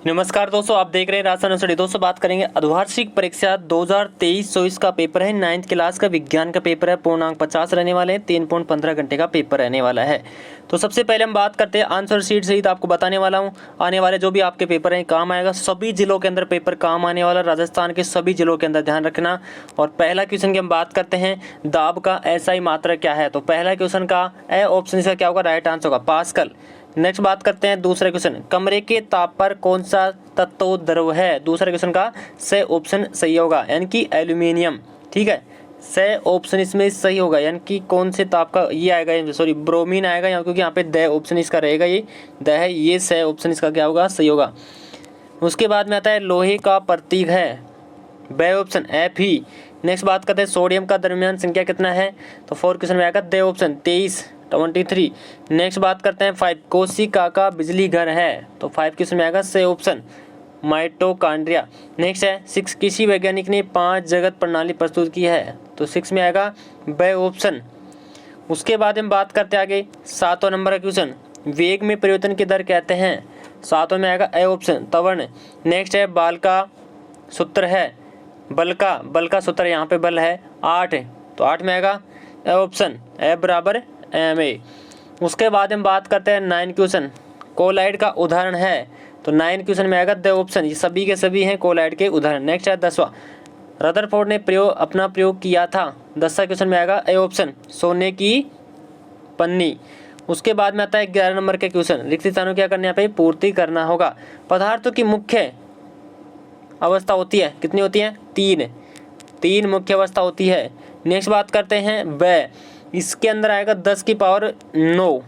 नमस्कार दोस्तों, आप देख रहे हैं राजस्थान स्टडी। दोस्तों बात करेंगे अर्धवार्षिक परीक्षा 2023-24 का पेपर है। 9th क्लास का विज्ञान का पेपर है। पूर्णांक 50 रहने वाले हैं। 3.15 घंटे का पेपर रहने वाला है। तो सबसे पहले हम बात करते हैं आंसर शीट सहित आपको बताने वाला हूं। आने वाले जो भी आपके पेपर हैं काम आएगा। सभी जिलों के अंदर पेपर काम आने वाला, राजस्थान के सभी जिलों के अंदर ध्यान रखना। और पहला क्वेश्चन की हम बात करते हैं, दाब का एसआई मात्रा क्या है। तो पहला क्वेश्चन का ए ऑप्शन इसका क्या होगा, राइट आंसर होगा पास्कल। नेक्स्ट बात करते हैं दूसरे क्वेश्चन, कमरे के ताप पर कौन सा तत्व द्रव है। दूसरे क्वेश्चन का से ऑप्शन सही होगा, यानी कि एल्यूमिनियम। ठीक है, से ऑप्शन इसमें सही होगा, यानी कि कौन से ताप का ये आएगा, सॉरी ब्रोमीन आएगा यहाँ, क्योंकि यहाँ पे द ऑप्शन इसका रहेगा, ये द है, ये से ऑप्शन इसका क्या होगा, सही होगा। उसके बाद में आता है लोहे का प्रतीक है, ब ऑप्शन एफ ही। नेक्स्ट बात करते हैं सोडियम का द्रव्यमान संख्या कितना है। तो 4 क्वेश्चन में आएगा द ऑप्शन 23। नेक्स्ट बात करते हैं 5 कोशिका का बिजली घर है। तो 5 क्वेश्चन में आएगा से ऑप्शन माइटोकॉन्ड्रिया। नेक्स्ट है 6 किसी वैज्ञानिक ने 5 जगत प्रणाली प्रस्तुत की है। तो 6 में आएगा ब ऑप्शन। उसके बाद हम बात करते हैं आगे 7वां नंबर का क्वेश्चन, वेग में परिवर्तन की दर कहते हैं। 7वां में आएगा ए ऑप्शन त्वरण। नेक्स्ट है बाल का सूत्र है, बल का सूत्र यहाँ पे बल है 8, तो 8 में आएगा ए ऑप्शन, ए बराबर एम ए। उसके बाद हम बात करते हैं 9 क्वेश्चन, कोलाइड का उदाहरण है। तो 9 क्वेश्चन में आएगा द ऑप्शन, ये सभी के सभी हैं कोलाइड के उदाहरण। नेक्स्ट है 10वां, रदरफोर्ड ने अपना प्रयोग किया था। 10वां क्वेश्चन में आएगा ए ऑप्शन, सोने की पन्नी। उसके बाद में आता है 11 नंबर के क्वेश्चन, रिक्त स्थानों क्या करने यहाँ पे पूर्ति करना होगा। पदार्थों की मुख्य अवस्था होती है, कितनी होती है, 3 मुख्य अवस्था होती है। नेक्स्ट बात करते हैं व, इसके अंदर आएगा 10 की पावर 9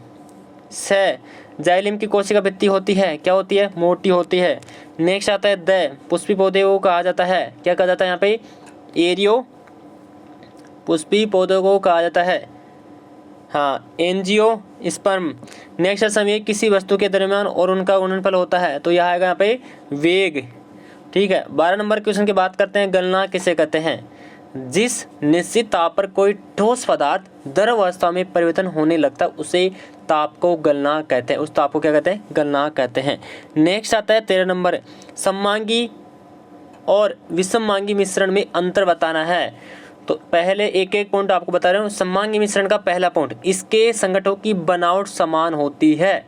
से जाइलिम की कोशिका भित्ति होती है, क्या होती है, मोटी होती है। नेक्स्ट आता है द, पुष्पी पौधे को कहा जाता है, क्या कहा जाता है यहाँ पे, एरियो पुष्पी पौधों को कहा जाता है, हाँ एंजियो स्पर्म। नेक्स्ट है समय किसी वस्तु के दरमियान और उनका गुणनफल होता है। तो यह आएगा यहाँ पे वेग। ठीक है, 12 नंबर क्वेश्चन की बात करते हैं, गलना किसे कहते हैं। जिस निश्चित ताप पर कोई ठोस पदार्थ द्रव अवस्था में परिवर्तन होने लगता है उसे ताप को गलना कहते हैं, उस ताप को क्या कहते हैं, गलना कहते हैं। नेक्स्ट आता है 13 नंबर, सममांगी और विषममांगी मिश्रण में अंतर बताना है। तो पहले एक एक पॉइंट आपको बता रहा हूँ। सममांगी मिश्रण का पहला पॉइंट, इसके संगठनों की बनावट समान होती है,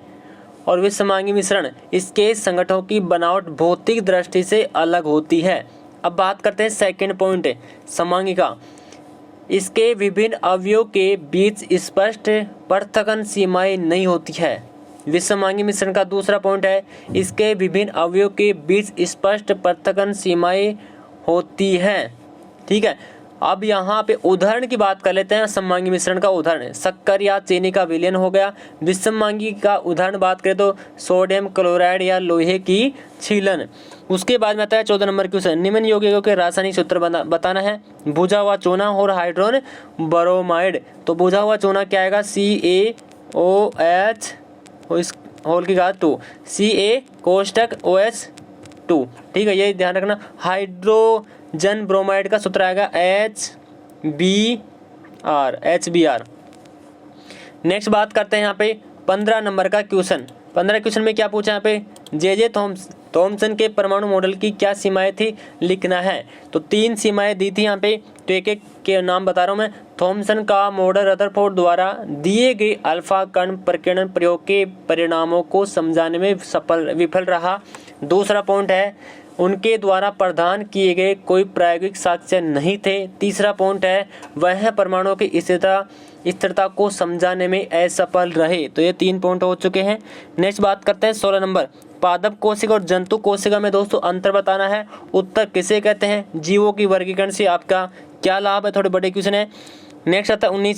और विषममांगी मिश्रण, इसके संगठनों की बनावट भौतिक दृष्टि से अलग होती है। अब बात करते हैं सेकंड पॉइंट, सममांगी का, इसके विभिन्न अवयवों के बीच स्पष्ट पृथक्करण सीमाएं नहीं होती है। विषममांगी मिश्रण का दूसरा पॉइंट है, इसके विभिन्न अवयवों के बीच स्पष्ट पृथक्करण सीमाएं होती हैं। ठीक है, अब यहाँ पे उदाहरण की बात कर लेते हैं। सममांगी मिश्रण का उदाहरण शक्कर या चीनी का विलयन हो गया। विषममांगी का उदाहरण बात करें तो सोडियम क्लोराइड या लोहे की छीलन। उसके बाद में आता है 14 नंबर क्वेश्चन, निम्न यौगिकों के रासायनिक सूत्र बताना है। बुझा हुआ चूना और हाइड्रोन ब्रोमाइड। तो बुझा हुआ चूना क्या आएगा, CaOH इस होल की घात 2, Ca कोष्टक OH2। ठीक है, ये ध्यान रखना। हाइड्रोजन ब्रोमाइड का सूत्र आएगा HBr। नेक्स्ट बात करते हैं यहाँ पे 15 नंबर का क्वेश्चन। 15 क्वेश्चन में क्या पूछा यहाँ पे, जे थॉमसन के परमाणु मॉडल की क्या सीमाएं थी, लिखना है। तो 3 सीमाएं दी थी यहाँ पे, तो एक एक के नाम बता रहा हूँ मैं। थॉमसन का मॉडल रदरफोर्ड द्वारा दिए गए अल्फा कण प्रकीर्णन प्रयोग के परिणामों को समझाने में विफल रहा। दूसरा पॉइंट है, उनके द्वारा प्रदान किए गए कोई प्रायोगिक साक्ष्य नहीं थे। तीसरा पॉइंट है, वह परमाणुओं की स्थिरता को समझाने में असफल रहे। तो ये 3 पॉइंट हो चुके हैं। नेक्स्ट बात करते हैं 16 नंबर, पादप कोशिका और जंतु कोशिका में दोस्तों अंतर बताना है। उत्तर किसे कहते हैं, जीवों की वर्गीकरण से आपका क्या लाभ है, थोड़े बड़े क्वेश्चन है। नेक्स्ट आता है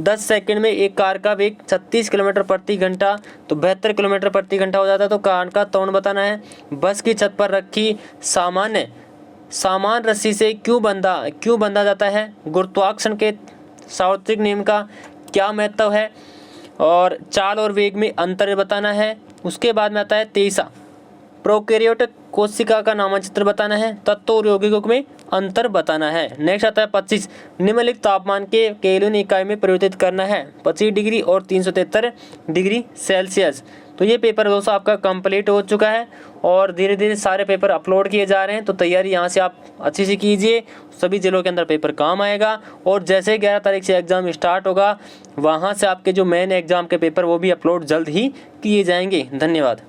10 सेकंड में एक कार का वेग 36 किलोमीटर प्रति घंटा, तो 72 किलोमीटर प्रति घंटा हो जाता है। तो कार का त्वरण बताना है। बस की छत पर रखी सामान रस्सी से क्यों बंधा जाता है। गुरुत्वाकर्षण के सार्वत्रिक नियम का क्या महत्व है, और चाल और वेग में अंतर बताना है। उसके बाद में आता है 23, प्रोकैरियोटिक कोशिका का नामचित्र बताना है। तत्व और यौगिकों में अंतर बताना है। नेक्स्ट आता है 25, निम्नलिखित तापमान के केल्विन इकाई में परिवर्तित करना है। 25 डिग्री और 373 डिग्री सेल्सियस। तो ये पेपर दोस्तों आपका कंप्लीट हो चुका है और धीरे धीरे सारे पेपर अपलोड किए जा रहे हैं। तो तैयारी यहाँ से आप अच्छी से कीजिए, सभी जिलों के अंदर पेपर काम आएगा। और जैसे 11 तारीख से एग्ज़ाम स्टार्ट होगा, वहाँ से आपके जो मेन एग्ज़ाम के पेपर वो भी अपलोड जल्द ही किए जाएंगे। धन्यवाद।